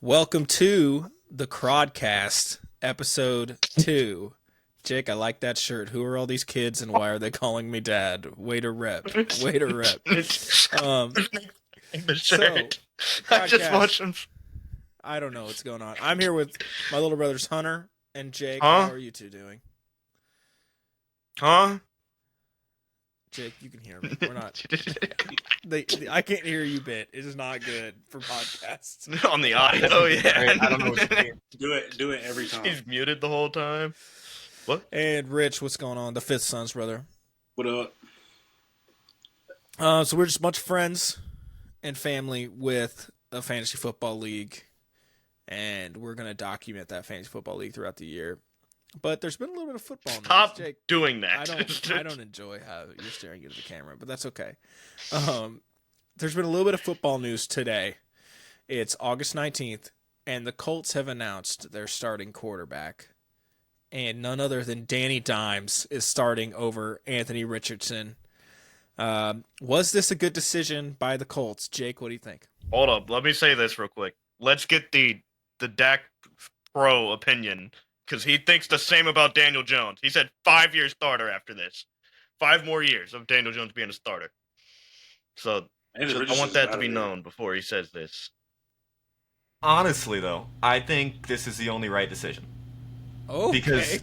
Welcome to the Crodcast, episode 2. Jake, I like that shirt. Who are all these kids and why are they calling me dad? Way to rep. Way to rep. The So, shirt. I just Crodcast, watched him. I don't know what's going on. I'm here with my little brothers Hunter and Jake. Huh? How are you two doing? Huh? Jake, you can hear me. We're not. I can't hear you, bit. It is not good for podcasts. On the audio, yeah. I don't know what you mean. Do it every time. He's muted the whole time. What? And Rich, what's going on? The fifth son's brother. What up? So we're just a bunch of friends and family with a fantasy football league, and we're going to document that fantasy football league throughout the year. But there's been a little bit of football news. Stop Jake, doing that. I don't enjoy how you're staring into the camera, but that's okay. There's been a little bit of football news today. It's August 19th, and the Colts have announced their starting quarterback. And none other than Danny Dimes is starting over Anthony Richardson. Was this a good decision by the Colts? Jake, what do you think? Hold up. Let me say this real quick. Let's get the Dak Pro opinion, because he thinks the same about Daniel Jones. He said 5-year starter after this. 5 more years of Daniel Jones being a starter. So I want that to be known before he says this. Honestly, though, I think this is the only right decision. Oh, Because,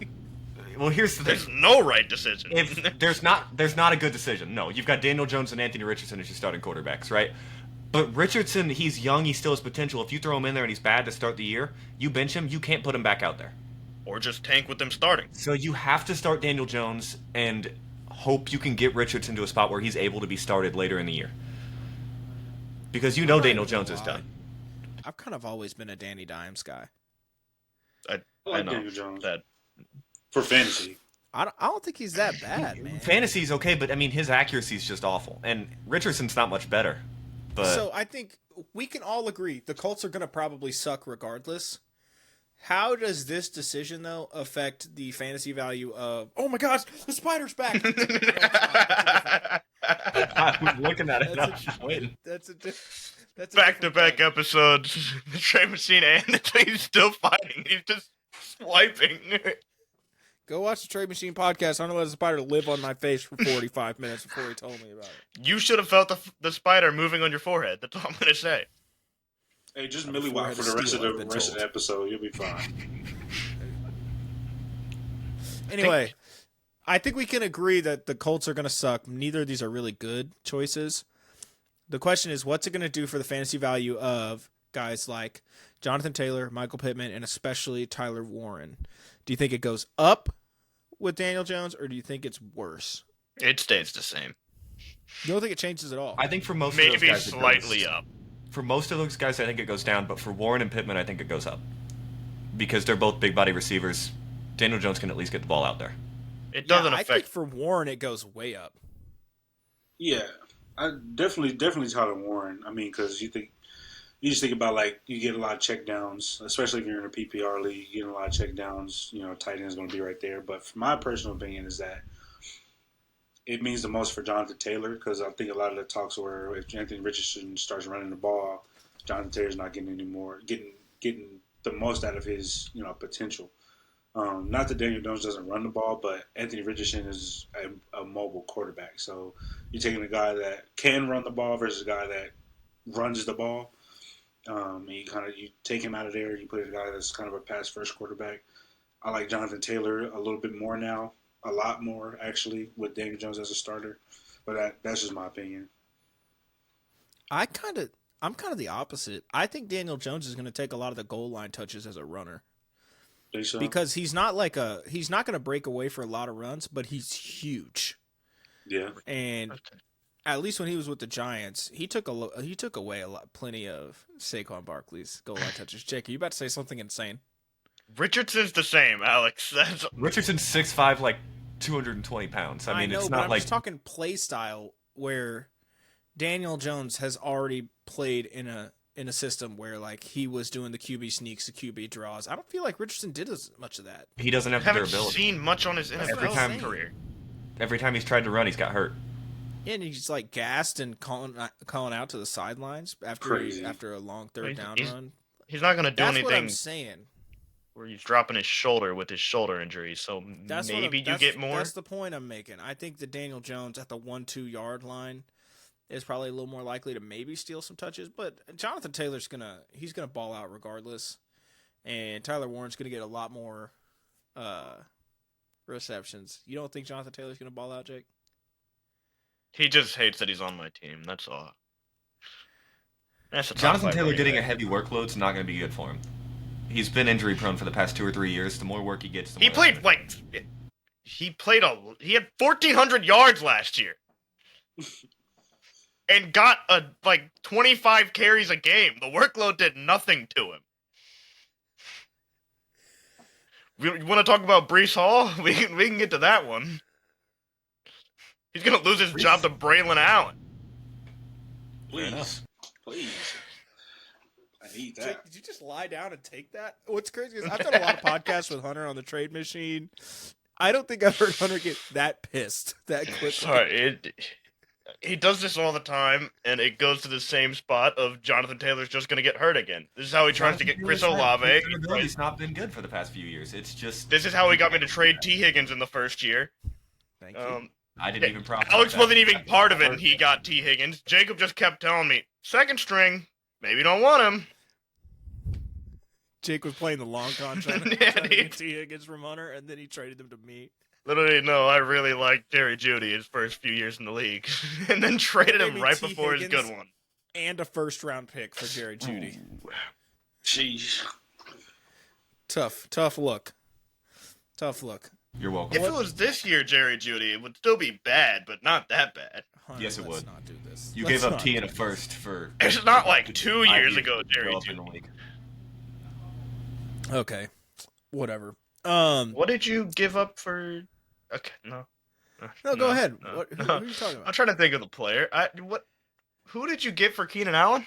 well, here's the There's thing. no right decision. If there's not a good decision. No, you've got Daniel Jones and Anthony Richardson as your starting quarterbacks, right? But Richardson, he's young, he still has potential. If you throw him in there and he's bad to start the year, you bench him, you can't put him back out there. Or just tank with them starting. So you have to start Daniel Jones and hope you can get Richardson to a spot where he's able to be started later in the year. Because you know Daniel Jones is done. I've kind of always been a Danny Dimes guy. I I like know Daniel Jones that. for fantasy. I don't think he's that bad, man. Fantasy's okay, but I mean his accuracy's just awful. And Richardson's not much better. But So I think we can all agree the Colts are going to probably suck regardless. How does this decision, though, affect the fantasy value of, oh my gosh, the spider's back? I was looking at it. That's I a- was just waiting. That's a Back-to-back different episodes. The Trade Machine and he's still fighting. He's just swiping. thing. Go watch the Trade Machine podcast. I'm going to let the spider live on my face for 45 minutes before he told me about it. You should have felt the spider moving on your forehead. That's all I'm going to say. Hey, just I'm Millie before I Watt had for the to rest of steal, I've the been rest of told. the episode. You'll be fine. Anyway, I think we can agree that the Colts are going to suck. Neither of these are really good choices. The question is, what's it going to do for the fantasy value of guys like Jonathan Taylor, Michael Pittman, and especially Tyler Warren? Do you think it goes up with Daniel Jones, or do you think it's worse? It stays the same. You don't think it changes at all? I think for most of those Maybe guys slightly up. For most of those guys, I think it goes down. But for Warren and Pittman, I think it goes up because they're both big body receivers. Daniel Jones can at least get the ball out there. It doesn't I think affect. for Warren it goes way up. Yeah, I definitely Tyler Warren. I mean, because you just think about like you get a lot of check downs, especially if you're in a PPR league. You get a lot of check downs. You know, tight end is going to be right there. But for my personal opinion is that it means the most for Jonathan Taylor because I think a lot of the talks were if Anthony Richardson starts running the ball, Jonathan Taylor's not getting getting the most out of his potential. Not that Daniel Jones doesn't run the ball, but Anthony Richardson is a mobile quarterback. So you're taking a guy that can run the ball versus a guy that runs the ball. And you take him out of there. You put a guy that's kind of a pass first quarterback. I like Jonathan Taylor a little bit more now. A lot more, actually, with Daniel Jones as a starter. But that's just my opinion. I'm kind of the opposite. I think Daniel Jones is going to take a lot of the goal line touches as a runner. Think so? Because he's not going to break away for a lot of runs, but he's huge. Yeah. And Okay. at least when he was with the Giants, he took away plenty of Saquon Barkley's goal line touches. Jake, are you about to say something insane? Richardson's the same, Alex. That's Richardson's 6'5", like 220 pounds. I mean, know, it's but not I'm like just talking play style where Daniel Jones has already played in a system where like he was doing the QB sneaks, the QB draws. I don't feel like Richardson did as much of that. he doesn't have the haven't durability. seen much on his That's NFL what I'm saying. career. Every time he's tried to run, he's got hurt. Yeah, and he's like gassed and calling out to the sidelines after Crazy. after a long third He's- down he's- run. He's not going to do That's what I'm anything saying. where he's dropping his shoulder with his shoulder injury. So That's maybe you get more. That's the point I'm making. I think that Daniel Jones at the 1-2 yard line is probably a little more likely to maybe steal some touches, but Jonathan Taylor's gonna ball out regardless, and Tyler Warren's gonna get a lot more receptions. You don't think Jonathan Taylor's gonna ball out, Jake? He just hates that he's on my team. That's all. That's the top Jonathan five Taylor running getting a back. heavy workload is not going to be good for him. He's been injury prone for the past 2 or 3 years. The more work he gets, the more. He had 1,400 yards last year, and got 25 carries a game. The workload did nothing to him. You want to talk about Breece Hall? We can get to that one. He's gonna lose his job to Braylon Allen. Please. I need that. Jake, did you just lie down and take that? What's crazy is I've done a lot of podcasts with Hunter on the trade machine. I don't think I've heard Hunter get that pissed that quickly. Sorry, he does this all the time, and it goes to the same spot of Jonathan Taylor's just going to get hurt again. This is how he tries to get Chris Olave. He's not been good for the past few years. It's just This is how he got me to trade T. Higgins in the first year. Thank you. I didn't even profit. Alex wasn't even part of it, and he got T. Higgins. Jacob just kept telling me, second string, maybe don't want him. Jake was playing the long contract Yeah, trying to get dude. T. Higgins from Hunter, and then he traded them to me. Literally, no, I really liked Jerry Jeudy his first few years in the league, and then traded him Maybe right T. before his Higgins. good one. And a first-round pick for Jerry Jeudy. Jeez. Tough look. You're welcome. If it was this year, Jerry Jeudy, it would still be bad, but not that bad. Hunter, Yes, it let's would. not do this. You Let's gave up not T do and a this. first for. It's not like 2 5 years ago, Jerry develop in the Jeudy. league. Okay, whatever. What did you give up for? Okay, no. No, go ahead. no, What, who no. are you talking I'm about? trying to think of the player. Who did you get for Keenan Allen?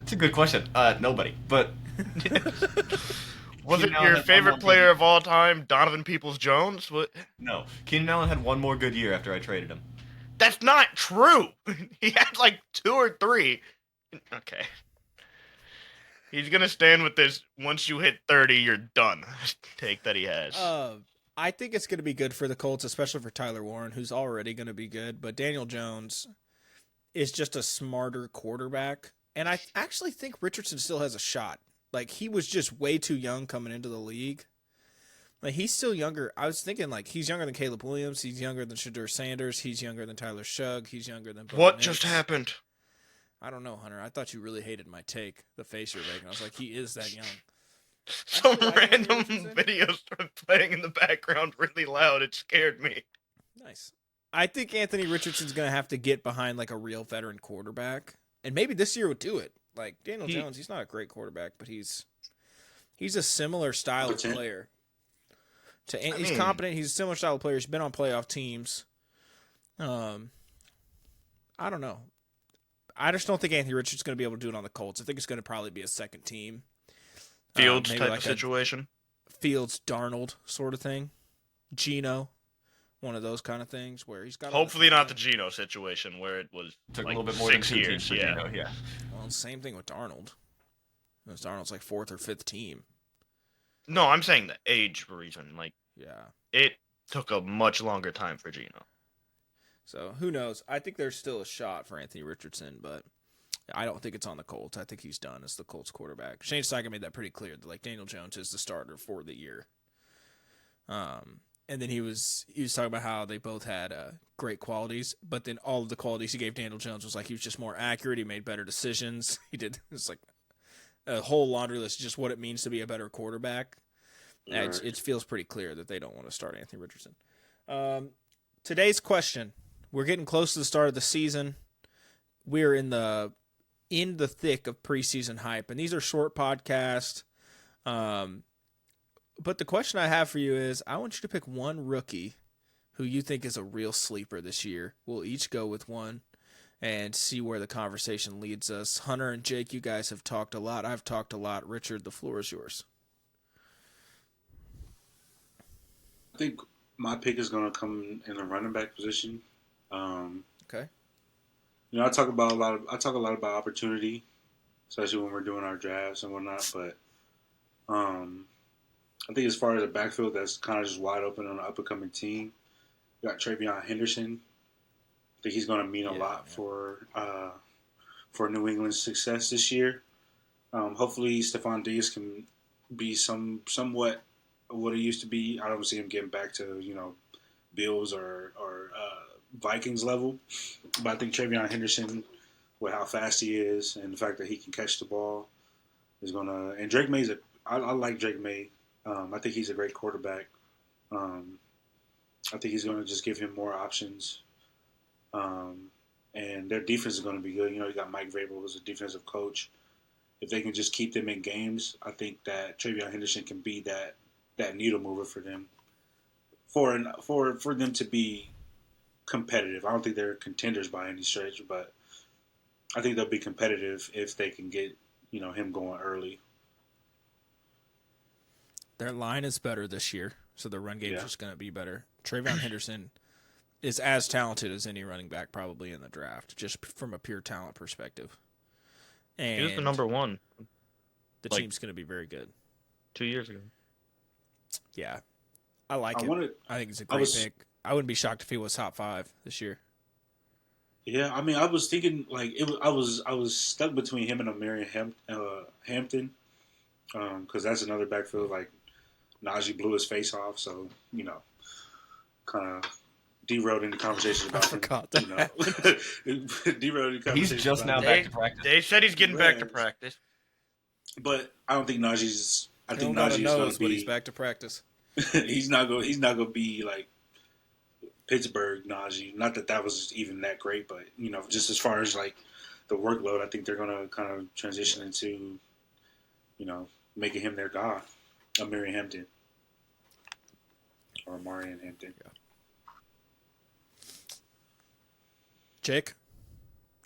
That's a good question. Nobody. But Was it Keenan Allen your had favorite one more player good- of all time, Donovan Peoples-Jones? What? no, Keenan Allen had one more good year after I traded him. That's not true. He had like 2 or 3. Okay. He's gonna stand with this. Once you hit 30, you're done. Take that he has. I think it's going to be good for the Colts, especially for Tyler Warren, who's already going to be good. But Daniel Jones is just a smarter quarterback. And I actually think Richardson still has a shot. Like, he was just way too young coming into the league. Like, he's still younger. I was thinking, like, he's younger than Caleb Williams. He's younger than Shadur Sanders. He's younger than Tyler Shugg. He's younger than Bo What Nix. just happened? I don't know, Hunter. I thought you really hated my take, the face you're making. I was like, he is that young. Some like random Anthony Richardson. video started playing in the background really loud. It scared me. Nice. I think Anthony Richardson's going to have to get behind, like, a real veteran quarterback. And maybe this year would do it. Like, Daniel Jones, he's not a great quarterback, but he's a similar style of player. He's competent. He's a similar style of player. He's been on playoff teams. I don't know. I just don't think Anthony Richardson's going to be able to do it on the Colts. I think it's going to probably be a second team. Fields maybe type like of situation. Fields, Darnold sort of thing. Geno, one of those kind of things where he's got. Hopefully not the Geno situation where it was Took like a little bit more 6 than 2 years. teams for Yeah. Geno, yeah. Well, same thing with Darnold. Darnold's like 4th or 5th team. No, I'm saying the age reason. Like Yeah. it took a much longer time for Geno. So who knows? I think there's still a shot for Anthony Richardson, but I don't think it's on the Colts. I think he's done as the Colts quarterback. Shane Steichen made that pretty clear that like Daniel Jones is the starter for the year. And then he was talking about how they both had great qualities, but then all of the qualities he gave Daniel Jones was like he was just more accurate. He made better decisions. It's like a whole laundry list of just what it means to be a better quarterback. Right. It feels pretty clear that they don't want to start Anthony Richardson. Today's question. We're getting close to the start of the season. We're in the thick of preseason hype, and these are short podcasts. But the question I have for you is, I want you to pick one rookie who you think is a real sleeper this year. We'll each go with one and see where the conversation leads us. Hunter and Jake, you guys have talked a lot. I've talked a lot. Richard, the floor is yours. I think my pick is going to come in the running back position. Okay. I talk a lot about opportunity. especially when we're doing our drafts and whatnot. But I think as far as a backfield that's kind of just wide open on an up and coming team, you got Travion Henderson. I think he's going to mean a lot for New England's success this year. Hopefully, Stephon Diggs can be somewhat what he used to be. I don't see him getting back to Bills or Vikings level, but I think Travion Henderson, with how fast he is and the fact that he can catch the ball, is gonna. And Drake May's I like Drake May. I think he's a great quarterback. I think he's going to just give him more options. And their defense is going to be good. You got Mike Vrabel, who's a defensive coach. If they can just keep them in games, I think that Travion Henderson can be that needle mover for them. For them to be competitive. I don't think they're contenders by any stretch, but I think they'll be competitive if they can get him going early. Their line is better this year, so the run game is just going to be better. Travion Henderson is as talented as any running back probably in the draft, just from a pure talent perspective. And he was the number one. The team's going to be very good. 2 years ago. Yeah. I like it. I think it's a great pick. I wouldn't be shocked if he was top 5 this year. Yeah, I mean, I was thinking I was stuck between him and Amari Hampton, because that's another backfield. Like Najee blew his face off, so kind of derailed any conversation about him. Forgot that. Derailed any conversation. He's just now back to practice. They said he's getting back to practice, but I don't think Najee's. I think Najee's going to be. He's back to practice. He's not going to be like Pittsburgh Najee. Not that was even that great, but just as far as like the workload, I think they're going to kind of transition into, making him their guy, Amari Hampton or Marion Hampton. Yeah. Jake,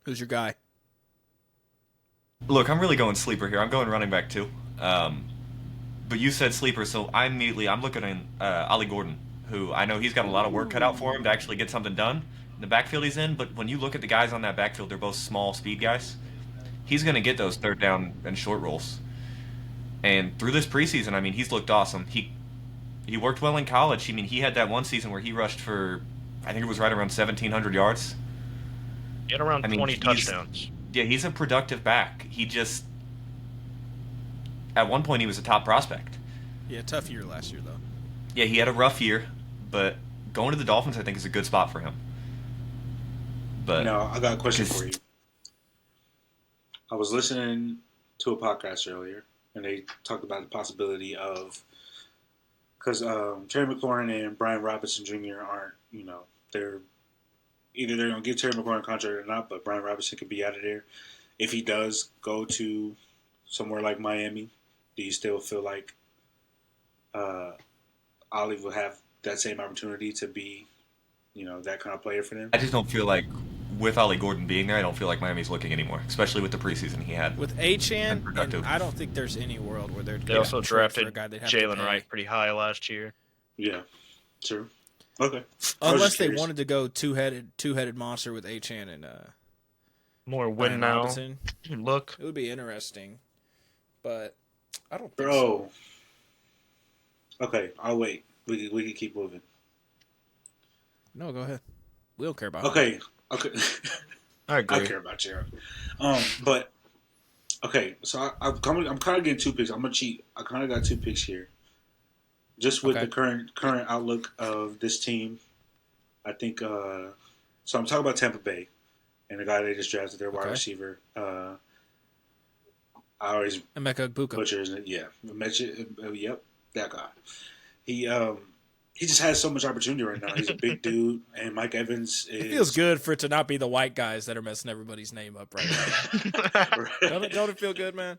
who's your guy? Look, I'm really going sleeper here. I'm going running back too. But you said sleeper, so I'm looking at Ollie Gordon, who I know he's got a lot of work cut out for him to actually get something done in the backfield he's in. But when you look at the guys on that backfield, they're both small speed guys. He's going to get those third down and short rolls. And through this preseason, I mean, he's looked awesome. He worked well in college. I mean, he had that one season where he rushed for, I think it was right around 1,700 yards. He had around 20 touchdowns. Yeah, he's a productive back. He just, at one point, he was a top prospect. Yeah, tough year last year, though. Yeah, he had a rough year, but going to the Dolphins, I think, is a good spot for him. But I got a question for you. I was listening to a podcast earlier, and they talked about the possibility of, because Terry McLaurin and Brian Robinson Jr. aren't, they're either they're going to give Terry McLaurin a contract or not, but Brian Robinson could be out of there. If he does go to somewhere like Miami, do you still feel like Ollie will have that same opportunity to be, that kind of player for them? I just don't feel like, with Ollie Gordon being there, I don't feel like Miami's looking anymore, especially with the preseason he had. With Achane, I don't think there's any world where they're. They also drafted Jalen Wright pretty high last year. Yeah, true. Okay. Unless they wanted to go two-headed monster with Achane and more win now. Robinson. Look, it would be interesting, but I don't think so. Okay, I'll wait. We can keep moving. No, go ahead. We don't care about. Okay. I agree. I care about you. But okay, so I'm kind of getting 2 picks. I'm gonna cheat. I kind of got 2 picks here. Just with the current outlook of this team, I think. So I'm talking about Tampa Bay and the guy they just drafted, their wide receiver. I always Emeka Egbuka. butchers it. Yeah, yep, that guy. He just has so much opportunity right now. He's a big dude, and Mike Evans is... It feels good for it to not be the white guys that are messing everybody's name up right now. Don't it feel good, man?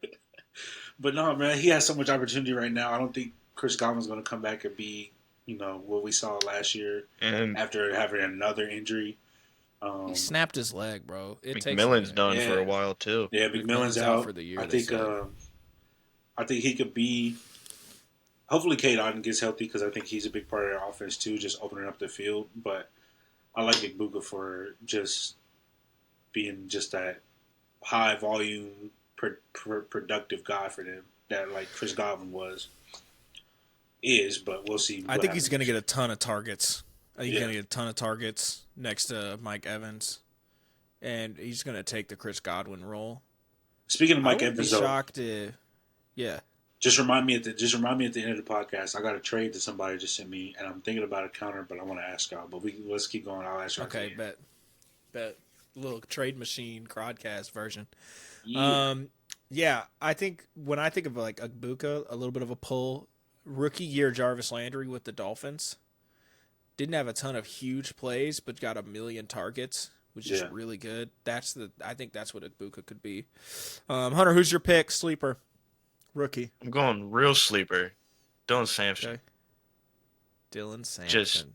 But no, man, he has so much opportunity right now. I don't think Chris Godwin's going to come back and be, what we saw last year after having another injury. He snapped his leg, bro. McMillan's done for a while, too. Yeah, McMillan's out for the year. I think he could be... Hopefully, Cade Otton gets healthy because I think he's a big part of their offense too, just opening up the field. But I like Egbuka for just being just that high volume productive guy for them that like Chris Godwin but we'll see. I think he's going to get a ton of targets. I think he's going to get a ton of targets next to Mike Evans, and he's going to take the Chris Godwin role. Speaking of Mike Evans, be shocked if, yeah. Just remind me at the end of the podcast. I got a trade that somebody just sent me, and I'm thinking about a counter, but I want to ask y'all. But let's keep going. I'll ask y'all. Okay, bet. Little trade machine broadcast version. Yeah. I think when I think of like Agbuka, a little bit of a pull. Rookie year Jarvis Landry with the Dolphins didn't have a ton of huge plays, but got 1 million targets, which is really good. I think that's what Agbuka could be. Hunter, who's your pick? Sleeper, rookie. I'm going real sleeper. Dylan Sampson. Okay. Dylan Sampson.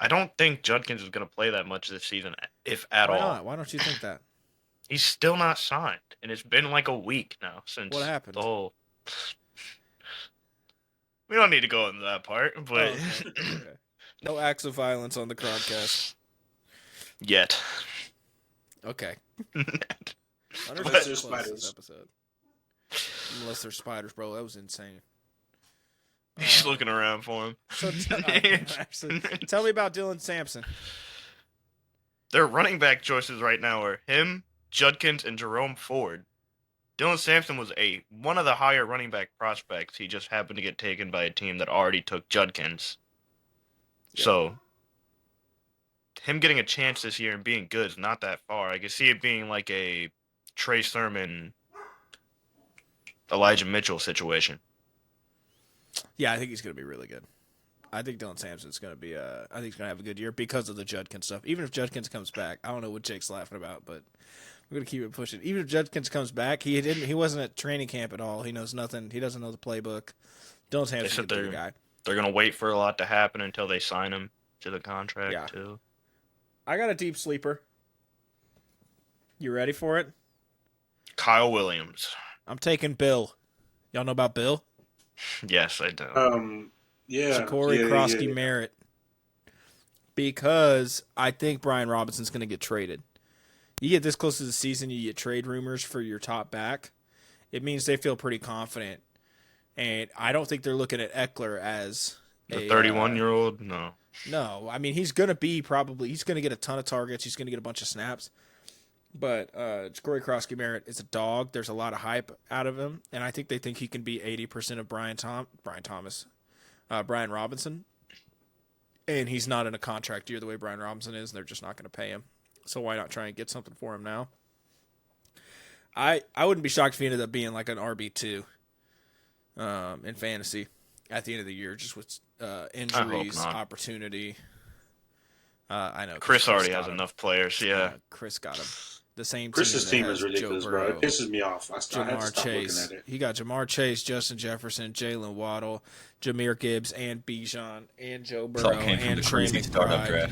I don't think Judkins is going to play that much this season, if at all. Why not? Why don't you think that? He's still not signed, and it's been like a week now since what happened. The whole. We don't need to go into that part, but okay. No acts of violence on the podcast yet. Okay. Unless there's spiders. Unless there's spiders, bro. That was insane. He's looking around for him. So actually, tell me about Dylan Sampson. Their running back choices right now are him, Judkins, and Jerome Ford. Dylan Sampson was one of the higher running back prospects. He just happened to get taken by a team that already took Judkins. Yeah. So, him getting a chance this year and being good is not that far. I can see it being like a Trey Sermon, Elijah Mitchell situation. Yeah, I think he's going to be really good. I think Dylan Sampson's going to be I think he's going to have a good year because of the Judkins stuff. Even if Judkins comes back, I don't know what Jake's laughing about, but we're going to keep it pushing. Even if Judkins comes back, he wasn't at training camp at all. He knows nothing. He doesn't know the playbook. Dylan Sampson's a good guy. They're going to wait for a lot to happen until they sign him to the contract, too. I got a deep sleeper. You ready for it? Kyle Williams. I'm taking Bill. Y'all know about Bill? Yes, I do. Yeah. Corey Krosky Merritt. Because I think Brian Robinson's going to get traded. You get this close to the season, you get trade rumors for your top back. It means they feel pretty confident. And I don't think they're looking at Eckler as the 31-year-old? No. No. I mean, he's going to he's going to get a ton of targets. He's going to get a bunch of snaps. But Corey Krosky Merritt is a dog. There's a lot of hype out of him. And I think they think he can be 80% of Brian Robinson. And he's not in a contract year the way Brian Robinson is. And they're just not going to pay him. So why not try and get something for him now? I wouldn't be shocked if he ended up being like an RB2 in fantasy at the end of the year, just with injuries, opportunity. I know Chris already has enough players. Yeah, Chris got him. The same. Chris's team is ridiculous, bro. It pisses me off. I had to stop looking at it. He got Jamar Chase, Justin Jefferson, Jalen Waddle, Jahmyr Gibbs, and Bijan, and Joe Burrow, and Trey McBride.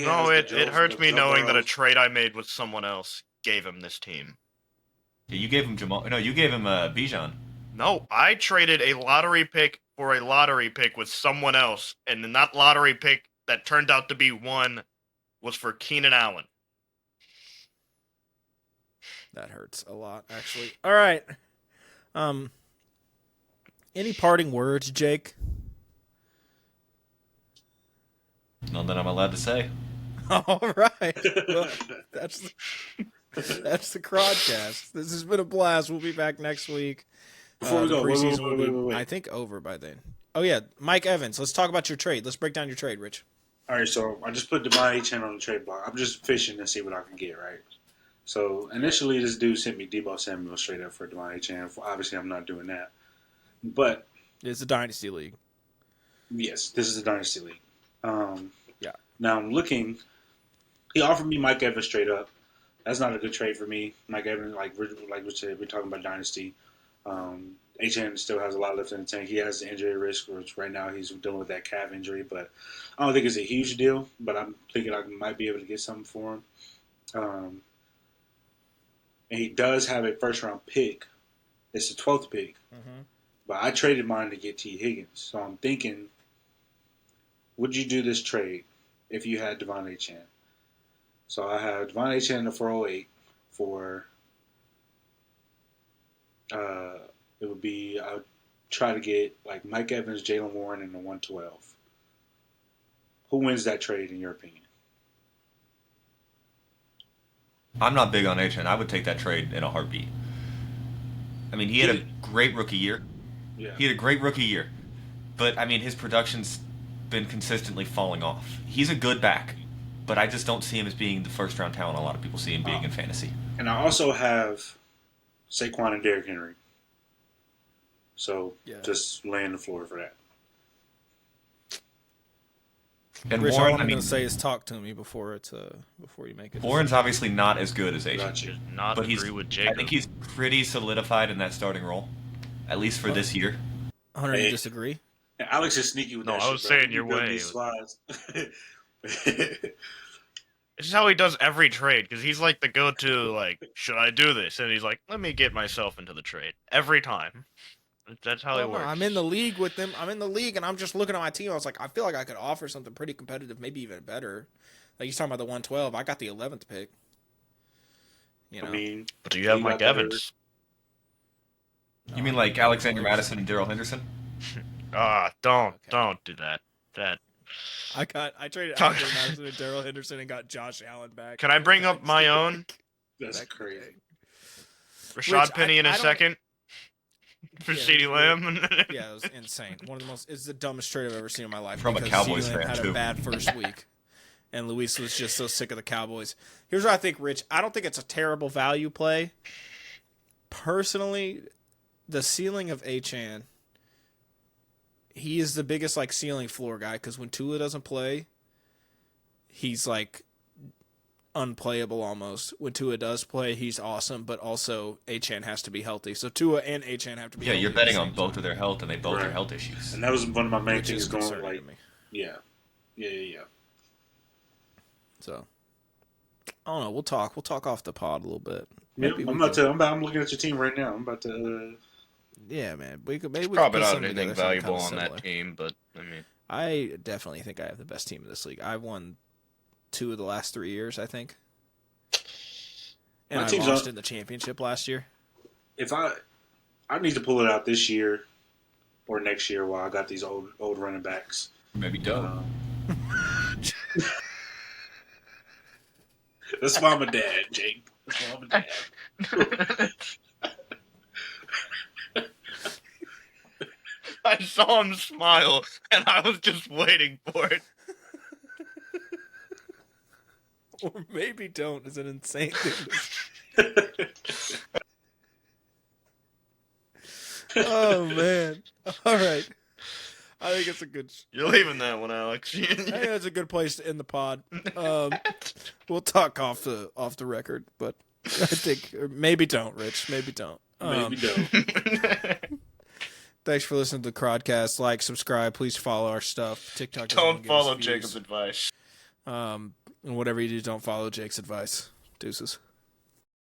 No, it hurts me knowing that a trade I made with someone else gave him this team. Yeah, you gave him Jamal. No, you gave him Bijan. No, I traded a lottery pick for a lottery pick with someone else, and that lottery pick that turned out to be one was for Keenan Allen. That hurts a lot, actually. All right. Any parting words, Jake? None that I'm allowed to say. All right. Well, that's the Crodcast. This has been a blast. We'll be back next week. Before we go, preseason will be, I think, over by then. Oh, yeah. Mike Evans. Let's talk about your trade. Let's break down your trade, Rich. All right, so I just put Devon Achane on the trade block. I'm just fishing to see what I can get, right? So initially, this dude sent me Deebo Samuel straight up for Devon Achane. Obviously, I'm not doing that. But it's a dynasty league. Yes, this is a dynasty league. Yeah. Now I'm looking. He offered me Mike Evans straight up. That's not a good trade for me. Mike Evans, like we said, we're talking about dynasty. HN still has a lot left in the tank. He has the injury risk, which right now he's dealing with that calf injury. But I don't think it's a huge deal. But I'm thinking I might be able to get something for him. And he does have a first-round pick. It's the 12th pick. Mm-hmm. But I traded mine to get T. Higgins. So I'm thinking, would you do this trade if you had Devon Achane? So I have Devon Achane in the 408 for It would be I would try to get like Mike Evans, Jalen Warren, and the 112. Who wins that trade in your opinion? I'm not big on Achan. I would take that trade in a heartbeat. I mean, he had a great rookie year. Yeah. He had a great rookie year. But, I mean, his production's been consistently falling off. He's a good back, but I just don't see him as being the first-round talent a lot of people see him being in fantasy. And I also have Saquon and Derrick Henry. So just laying the floor for that. And Rich, Warren, all I'm going to say is talk to me before you make it. Warren's obviously not as good as Achan. Gotcha. Not But agree with Jacob. I think he's pretty solidified in that starting role, at least for this year. Hunter, you disagree? And Alex is sneaky with that. I was saying your way. These slides. This is how he does every trade, because he's like the go-to, like, should I do this? And he's like, let me get myself into the trade. Every time. That's how it works. I'm in the league with them. I'm in the league, and I'm just looking at my team. I was like, I feel like I could offer something pretty competitive, maybe even better. Like, he's talking about the 112. I got the 11th pick. You know? I mean, But do you have Mike Evans? You mean like Alexander Madison and Darrell Henderson? Don't do that. I traded Alexander Madison and Darrell Henderson and got Josh Allen back. Can I bring up my own? that's crazy. Rashad Penny in a second? For CeeDee Lamb? Yeah, it was insane. It's the dumbest trade I've ever seen in my life. From a because Cowboys CeeDee Lamb fan, had too. a bad first week. And Luis was just so sick of the Cowboys. Here's what I think, Rich. I don't think it's a terrible value play. Personally, the ceiling of Achan, he is the biggest like ceiling floor guy because when Tua doesn't play, he's like unplayable almost. When Tua does play, he's awesome, but also Achan has to be healthy. So Tua and Achan have to be healthy. Yeah, you're betting on both of their health, and they both have health issues. And that was one of my main Which things is going concerning like, to me. yeah. So I don't know. We'll talk off the pod a little bit. Yeah, Maybe I'm looking at your team right now. I'm about to. Yeah, man. We could maybe Probably put not something anything together, something valuable kinda on similar. that team, but I mean, I definitely think I have the best team in this league. I've won 2 of the last 3 years, I think. And My I team's lost on- in the championship last year. If I need to pull it out this year or next year while I got these old running backs. Maybe don't. That's mom and dad, Jake. That's mom and dad. I saw him smile, and I was just waiting for it. Or maybe don't is an insane thing. Oh, man. All right. I think it's a good... You're leaving that one, Alex. I think that's a good place to end the pod. We'll talk off the record, but I think maybe don't, Rich. Maybe don't. Maybe don't. Thanks for listening to the Crodcast. Like, subscribe. Please follow our stuff. TikTok. Don't follow Jacob's advice. And whatever you do, don't follow Jake's advice. Deuces.